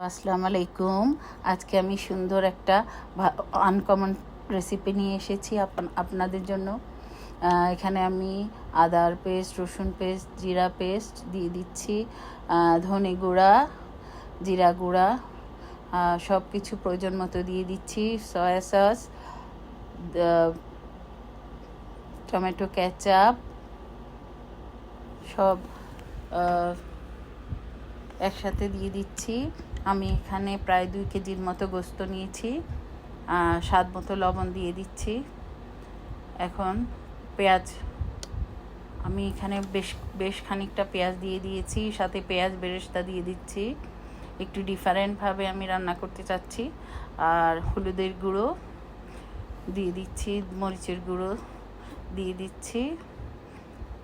আসসালামু আলাইকুম। আজকে আমি সুন্দর একটা আনকমন রেসিপি নিয়ে এসেছি আপনাদের জন্য। এখানে আমি আদার পেস্ট, রসুন পেস্ট, জিরা পেস্ট দিয়ে দিচ্ছি, ধনে গুঁড়া, জিরা গুঁড়া, সব কিছু প্রয়োজন মতো দিয়ে দিচ্ছি, সয়া সস, টমেটো কেচাপ, সব একসাথে দিয়ে দিচ্ছি। আমি এখানে প্রায় 2 কেজির মতো গোস্ত নিয়েছি। স্বাদ মতো লবণ দিয়ে দিচ্ছি। এখন পেঁয়াজ, আমি এখানে বেশ খানিকটা পেঁয়াজ দিয়ে দিয়েছি, সাথে পেঁয়াজ বেরেস্তা দিয়ে দিচ্ছি। একটু ডিফারেন্টভাবে আমি রান্না করতে চাচ্ছি। আর হলুদের গুঁড়ো দিয়ে দিচ্ছি, মরিচের গুঁড়ো দিয়ে দিচ্ছি।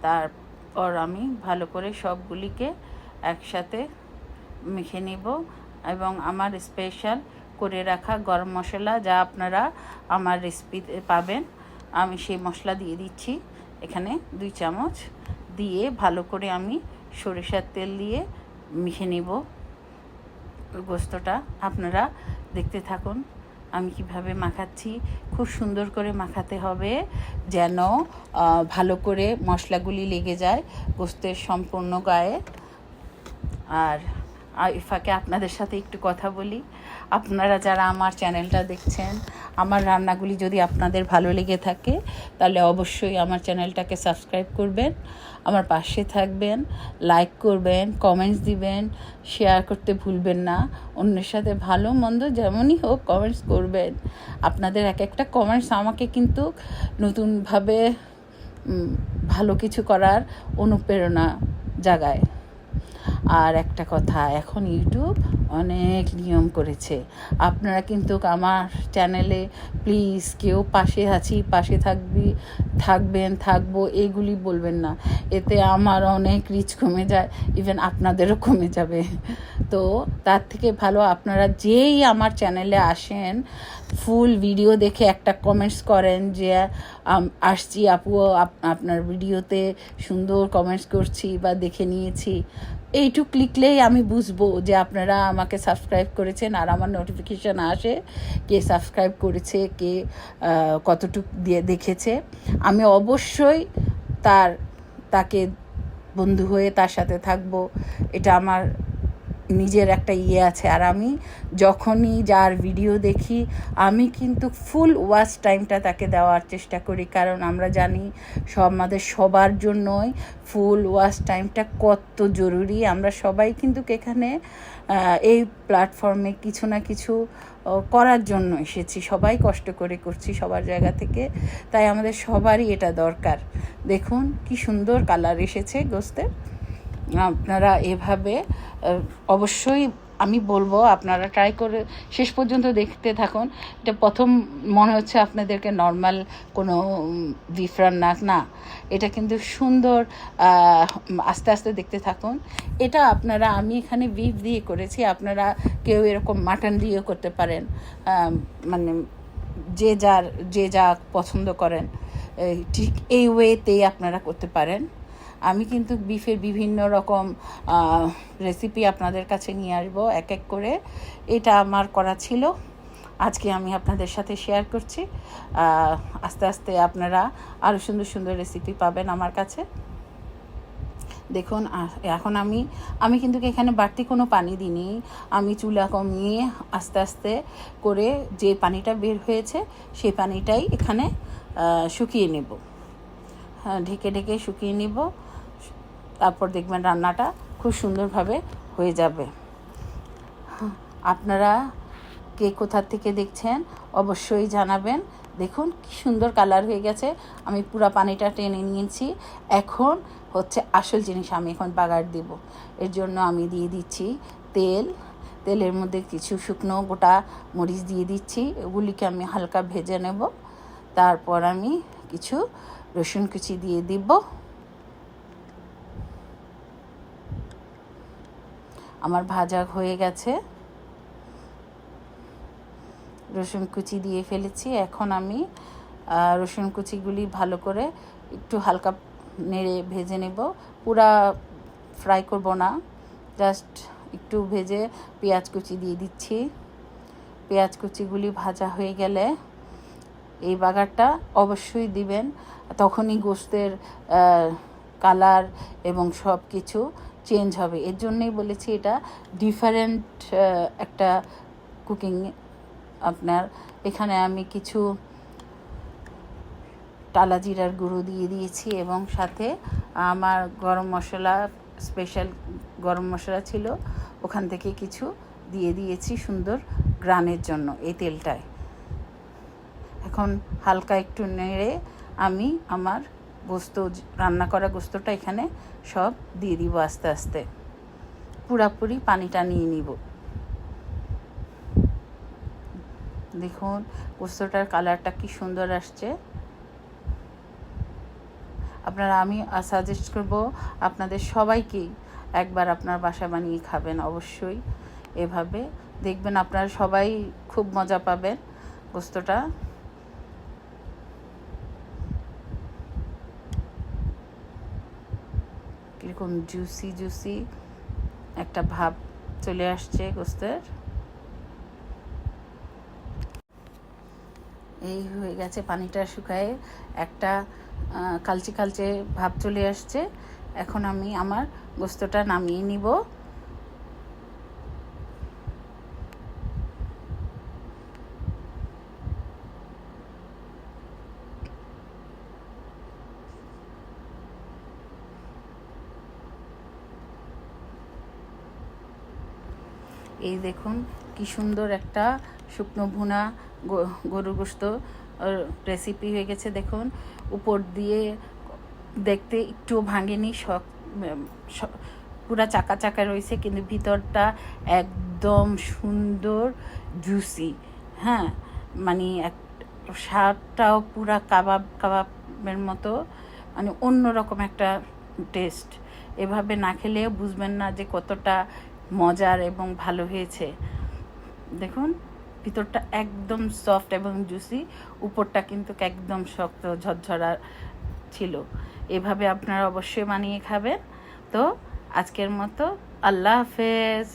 তারপর আমি ভালো করে সবগুলিকে একসাথে মেখে নেব এবং আমার স্পেশাল করে রাখা গরম মশলা, যা আপনারা আমার রেসিপিতে পাবেন, আমি সেই মশলা দিয়ে দিচ্ছি এখানে 2 চামচ দিয়ে ভালো করে আমি সরিষার তেল দিয়ে মেখে নেব গোস্তটা। আপনারা দেখতে থাকুন আমি কিভাবে মাখাচ্ছি। খুব সুন্দর করে মাখাতে হবে যেন ভালো করে মশলাগুলি লেগে যায় গোস্তের সম্পূর্ণ গায়ে। আর ফাঁকে আপনাদের সাথে একটু কথা বলি। আপনারা যারা আমার চ্যানেলটা দেখছেন, আমার রান্নাগুলি যদি আপনাদের ভালো লেগে থাকে তাহলে অবশ্যই আমার চ্যানেলটাকে সাবস্ক্রাইব করবেন, আমার পাশে থাকবেন, লাইক করবেন, কমেন্টস দিবেন, শেয়ার করতে ভুলবেন না। অন্যের সাথে ভালো মন্দ যেমনই হোক কমেন্টস করবেন। আপনাদের এক একটা কমেন্টস আমাকে কিন্তু নতুনভাবে ভালো কিছু করার অনুপ্রেরণা জাগায়। আর একটা কথা, এখন ইউটিউব অনেক নিয়ম করেছে। আপনারা কিন্তু আমার চ্যানেলে প্লিজ কেউ পাশে আছি, পাশে থাকবো এইগুলি বলবেন না। এতে আমার অনেক রিচ কমে যায়, ইভেন আপনাদেরও কমে যাবে। তো তার থেকে ভালো আপনারা যেই আমার চ্যানেলে আসেন, ফুল ভিডিও দেখে একটা কমেন্টস করেন যে আসছি আপু, আপনার ভিডিওতে সুন্দর কমেন্টস করছি বা দেখে নিয়েছি। এইটুক লিখলেই আমি বুঝবো যে আপনারা আমাকে সাবস্ক্রাইব করেছেন। আর আমার নোটিফিকেশান আসে কে সাবস্ক্রাইব করেছে, কে কতটুক দিয়ে দেখেছে। আমি অবশ্যই তাকে বন্ধু হয়ে তার সাথে থাকবো। এটা আমার নিজের একটা আছে। আর আমি যখনই যার ভিডিও দেখি আমি কিন্তু ফুল ওয়াচ টাইমটা তাকে দেওয়ার চেষ্টা করি, কারণ আমরা জানি আমাদের সবার জন্যই ফুল ওয়াচ টাইমটা কত জরুরি। আমরা সবাই কিন্তু এখানে এই প্ল্যাটফর্মে কিছু না কিছু করার জন্য এসেছি, সবাই কষ্ট করে করছি সবার জায়গা থেকে, তাই আমাদের সবারই এটা দরকার। দেখুন কি সুন্দর কালার এসেছে গোস্তের। আপনারা এভাবে অবশ্যই আমি বলবো আপনারা ট্রাই করে শেষ পর্যন্ত দেখতে থাকুন। এটা প্রথম মনে হচ্ছে আপনাদেরকে নর্মাল কোনো বিফ রান্না না, এটা কিন্তু সুন্দর। আস্তে আস্তে দেখতে থাকুন। এটা আপনারা, আমি এখানে বিফ দিয়ে করেছি, আপনারা কেউ এরকম মাটন দিয়েও করতে পারেন, মানে যে যা পছন্দ করেন ঠিক এই ওয়েতেই আপনারা করতে পারেন। আমি কিন্তু বিফের বিভিন্ন রকম রেসিপি আপনাদের কাছে নিয়ে আসবো এক এক করে। এটা আমার করা ছিল, আজকে আমি আপনাদের সাথে শেয়ার করছি। আস্তে আস্তে আপনারা আরও সুন্দর সুন্দর রেসিপি পাবেন আমার কাছে। দেখুন এখন আমি কিন্তু এখানে বাড়তি কোনো পানি দিইনি। আমি চুলা কমিয়ে আস্তে আস্তে করে যে পানিটা বের হয়েছে সেই পানিটাই এখানে শুকিয়ে নেব। ঢেকে ঢেকে শুকিয়ে নেব, তারপর দেখবেন রান্নাটা খুব সুন্দরভাবে হয়ে যাবে। আপনারা কে কোথা থেকে দেখছেন অবশ্যই জানাবেন। দেখুন কি সুন্দর কালার হয়ে গেছে। আমি পুরো পানিটা টেনে নিয়েছি। এখন হচ্ছে আসল জিনিস, আমি এখন বাগার দেব। এর জন্য আমি দিয়ে দিচ্ছি তেলের মধ্যে কিছু শুকনো গোটা মরিচ দিয়ে দিচ্ছি, ওগুলিকে আমি হালকা ভেজে নেব। তারপর আমি কিছু রসুন কুচি দিয়ে দিব। আমার ভাজা হয়ে গেছে, রসুন কুচি দিয়ে ফেলেছি। এখন আমি রসুন কুচিগুলি ভালো করে একটু হালকা নেড়ে ভেজে নেব। পুরা ফ্রাই করব না, জাস্ট একটু ভেজে পেঁয়াজ কুচি দিয়ে দিচ্ছি। পেঁয়াজ কুচিগুলি ভাজা হয়ে গেলে এই বাগারটা অবশ্যই দিবেন, তখনই গোশতের কালার এবং সব কিছু চেঞ্জ হবে। এর জন্যই বলেছি এটা ডিফারেন্ট একটা কুকিং। আপনার এখানে আমি কিছু টালা জিরার গুঁড়ো দিয়ে দিয়েছি এবং সাথে আমার গরম মশলা, স্পেশাল গরম মশলা ছিল, ওখান থেকে কিছু দিয়ে দিয়েছি সুন্দর গ্রানের জন্য এই তেলটায়। এখন হালকা একটু নেড়ে আমি আমার গোস্ত, রান্না করা গোস্তটা এখানে সব দিয়ে দিব আস্তে আস্তে, পুরাপুরি পানিটা নিয়ে নিব। দেখুন গোস্তটার কালারটা কি সুন্দর আসছে। আপনারা, আমি সাজেস্ট করব আপনাদের সবাইকেই একবার আপনার বাসা বানিয়ে খাবেন অবশ্যই। এভাবে দেখবেন আপনারা সবাই খুব মজা পাবেন। গোস্তটা কীরকম জুসি জুসি একটা ভাব চলে আসছে গোস্তের। এই হয়ে গেছে, পানিটা শুকায়ে একটা কালচে কালচে ভাব চলে আসছে। এখন আমি আমার গোস্তটা নামিয়ে নিব। এই দেখুন কি সুন্দর একটা শুকনো ভুনা গরুর গোস্ত রেসিপি হয়ে গেছে। দেখুন উপর দিয়ে দেখতে একটু ভাঙেনি, পুরা চাকা চাকা রয়েছে, কিন্তু ভিতরটা একদম সুন্দর জুসি। হ্যাঁ, মানে স্বাদটাও পুরা কাবাবের মতো, মানে অন্যরকম একটা টেস্ট। এভাবে না খেলেও বুঝবেন না যে কতটা মজার এবং ভালো হয়েছে। দেখুন ভিতরটা একদম সফট এবং জুসি, উপরটা কিন্তু একদম শক্ত ঝরঝরা ছিল। এভাবে আপনারা অবশ্যই বানিয়ে খাবেন। তো আজকের মতো আল্লাহ হাফেজ।